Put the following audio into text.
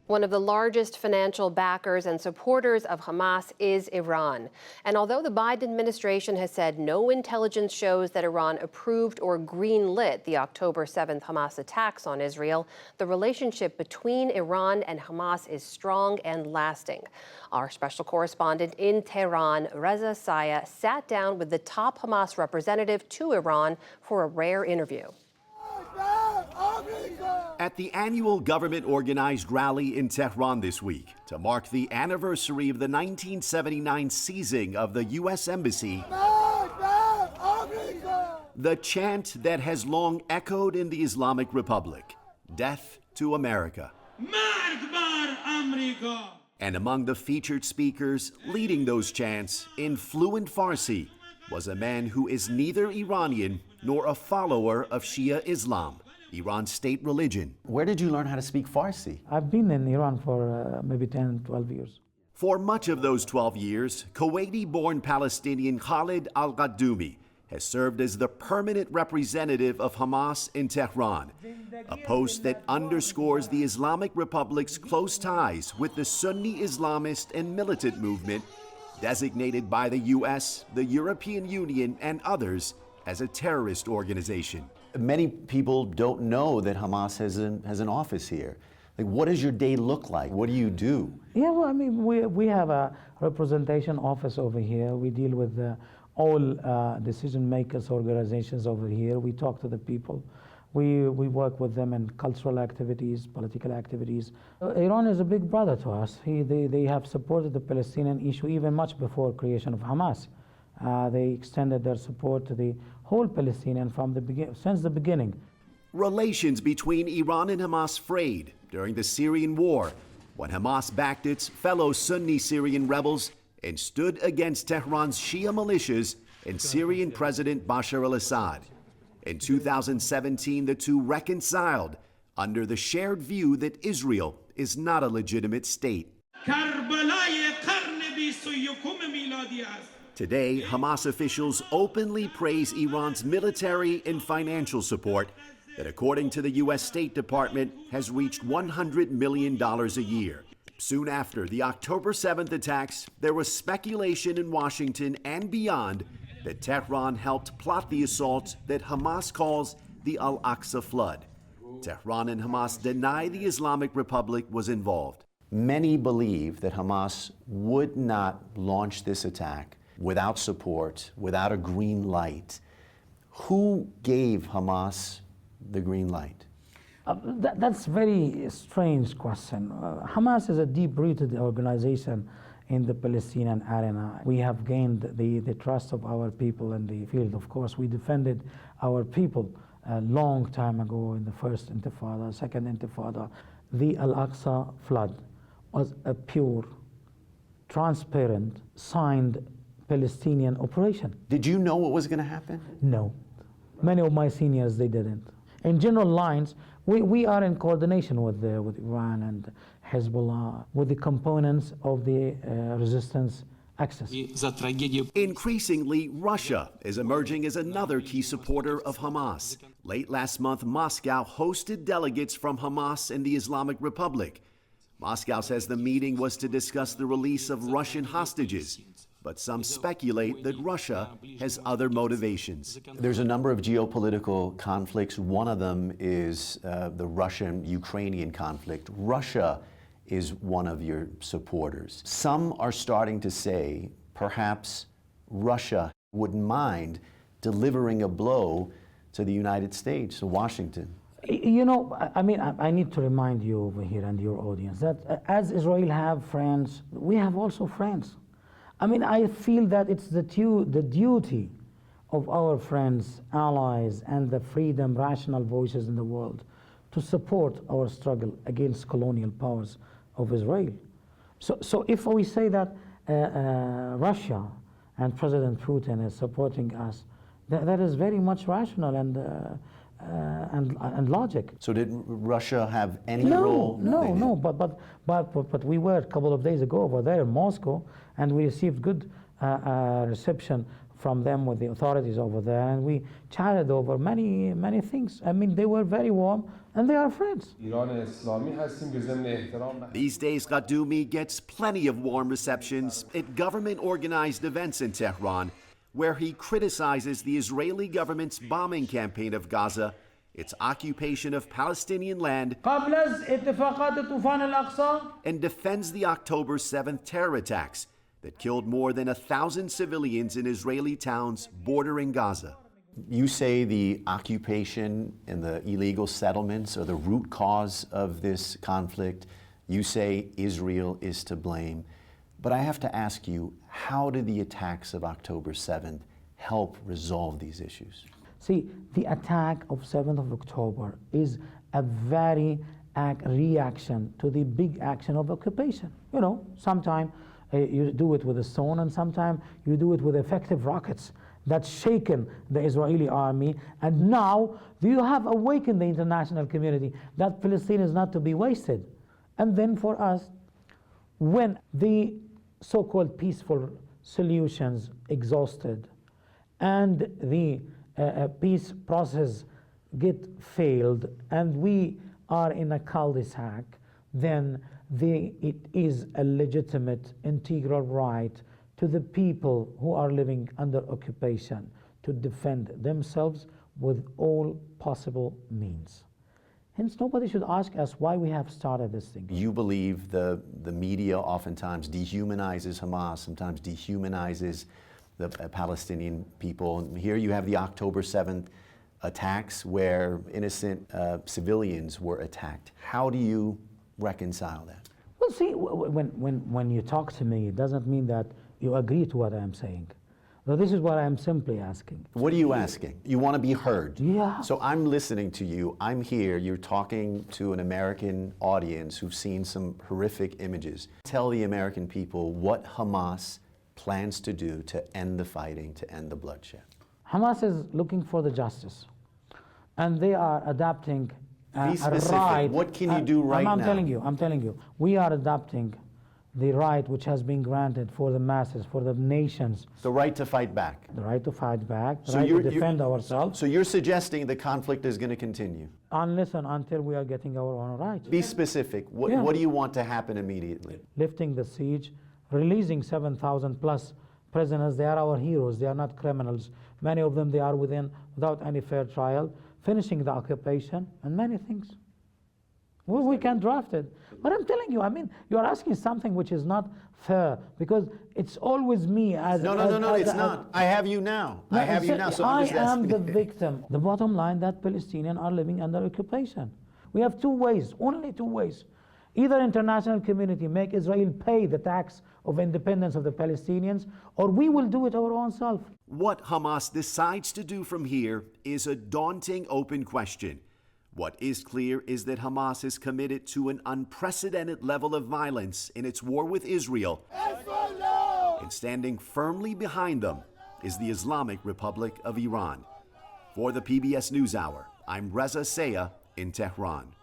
One of the largest financial backers and supporters of Hamas is Iran. And although the Biden administration has said no intelligence shows that Iran approved or greenlit the October 7th Hamas attacks on Israel, the relationship between Iran and Hamas is strong and lasting. Our special correspondent in Tehran, Reza Sayah, sat down with the top Hamas representative to Iran for a rare interview. At the annual government-organized rally in Tehran this week to mark the anniversary of the 1979 seizing of the U.S. Embassy, the chant that has long echoed in the Islamic Republic, "Death to America." And among the featured speakers leading those chants in fluent Farsi was a man who is neither Iranian nor a follower of Shia Islam, Iran's state religion. Where did you learn how to speak Farsi? I've been in Iran for maybe 10, 12 years. For much of those 12 years, Kuwaiti-born Palestinian Khalid al-Qaddoumi has served as the permanent representative of Hamas in Tehran, a post that underscores the Islamic Republic's close ties with the Sunni Islamist and militant movement designated by the U.S., the European Union, and others as a terrorist organization. Many people don't know that Hamas has an office here. Like, what does your day look like? What do you do? Yeah, well, I mean, we have a representation office over here. We deal with all decision makers, organizations over here. We talk to the people. We work with them in cultural activities, political activities. Iran is a big brother to us. They have supported the Palestinian issue even much before creation of Hamas. They extended their support to the whole Palestinian since the beginning. Relations between Iran and Hamas frayed during the Syrian war, when Hamas backed its fellow Sunni Syrian rebels and stood against Tehran's Shia militias and Syrian President Bashar al-Assad. In 2017, the two reconciled under the shared view that Israel is not a legitimate state. Today, Hamas officials openly praise Iran's military and financial support that, according to the U.S. State Department, has reached $100 million a year. Soon after the October 7th attacks, there was speculation in Washington and beyond that Tehran helped plot the assault that Hamas calls the Al-Aqsa flood. Tehran and Hamas deny the Islamic Republic was involved. Many believe that Hamas would not launch this attack without support, without a green light. Who gave Hamas the green light? That's a very strange question. Hamas is a deep-rooted organization in the Palestinian arena. We have gained the trust of our people in the field. Of course, we defended our people a long time ago in the first Intifada, second Intifada. The Al-Aqsa flood was a pure, transparent, signed Palestinian operation. Did you know what was going to happen? No. Many of my seniors, they didn't. In general lines, we are in coordination with Iran and Hezbollah, with the components of the resistance axis. Increasingly, Russia is emerging as another key supporter of Hamas. Late last month, Moscow hosted delegates from Hamas and the Islamic Republic. Moscow says the meeting was to discuss the release of Russian hostages, but some speculate that Russia has other motivations. There's a number of geopolitical conflicts. One of them is the Russian-Ukrainian conflict. Russia is one of your supporters. Some are starting to say perhaps Russia wouldn't mind delivering a blow to the United States, to Washington. You know, I mean, I need to remind you over here and your audience that as Israel have friends, we have also friends. I mean, I feel that it's the duty of our friends, allies, and the freedom, rational voices in the world to support our struggle against colonial powers of Israel. So if we say that Russia and President Putin is supporting us, that is very much rational and logic. So did Russia have any role? No. But we were a couple of days ago over there in Moscow, and we received good reception from them with the authorities over there, and we chatted over many, many things. I mean, they were very warm, and they are friends. These days, Qadoumi gets plenty of warm receptions at government-organized events in Tehran, where he criticizes the Israeli government's bombing campaign of Gaza, its occupation of Palestinian land, and defends the October 7th terror attacks that killed more than 1,000 civilians in Israeli towns bordering Gaza. You say the occupation and the illegal settlements are the root cause of this conflict. You say Israel is to blame. But I have to ask you, how did the attacks of October 7th help resolve these issues? See, the attack of 7th of October is a very reaction to the big action of occupation. You know, sometimes you do it with a stone, and sometimes you do it with effective rockets that's shaken the Israeli army. And now you have awakened the international community that Palestine is not to be wasted. And then for us, when the so-called peaceful solutions exhausted and the peace process get failed and we are in a cul-de-sac, then it is a legitimate integral right to the people who are living under occupation to defend themselves with all possible means. Hence, nobody should ask us why we have started this thing. You believe the media oftentimes dehumanizes Hamas, sometimes dehumanizes the Palestinian people. And here you have the October 7th attacks where innocent civilians were attacked. How do you reconcile that? Well, see, when you talk to me, it doesn't mean that you agree to what I'm saying. So this is what I'm simply asking. What are you asking? You want to be heard. Yeah. So I'm listening to you. I'm here. You're talking to an American audience who've seen some horrific images. Tell the American people what Hamas plans to do to end the fighting, to end the bloodshed. Hamas is looking for the justice, and they are adapting Be specific. a right. What can you do right I'm now? I'm telling you, we are adopting the right which has been granted for the masses, for the nations. The right to fight back. The right to fight back, the So right to defend ourselves. So you're suggesting the conflict is going to continue? Unless and until we are getting our own rights. Be specific. What do you want to happen immediately? Lifting the siege, releasing 7,000 plus prisoners. They are our heroes. They are not criminals. Many of them, they are without any fair trial. Finishing the occupation and many things. We can draft it. But I'm telling you, I mean, you are asking something which is not fair, because it's always me as... No, it's not. I have you now. No, I have you now. So I I'm just am the asking. victim. The bottom line, that Palestinians are living under occupation. We have two ways, only two ways. Either international community make Israel pay the tax of independence of the Palestinians, or we will do it our own self. What Hamas decides to do from here is a daunting open question. What is clear is that Hamas is committed to an unprecedented level of violence in its war with Israel. And standing firmly behind them is the Islamic Republic of Iran. For the PBS NewsHour, I'm Reza Sayah in Tehran.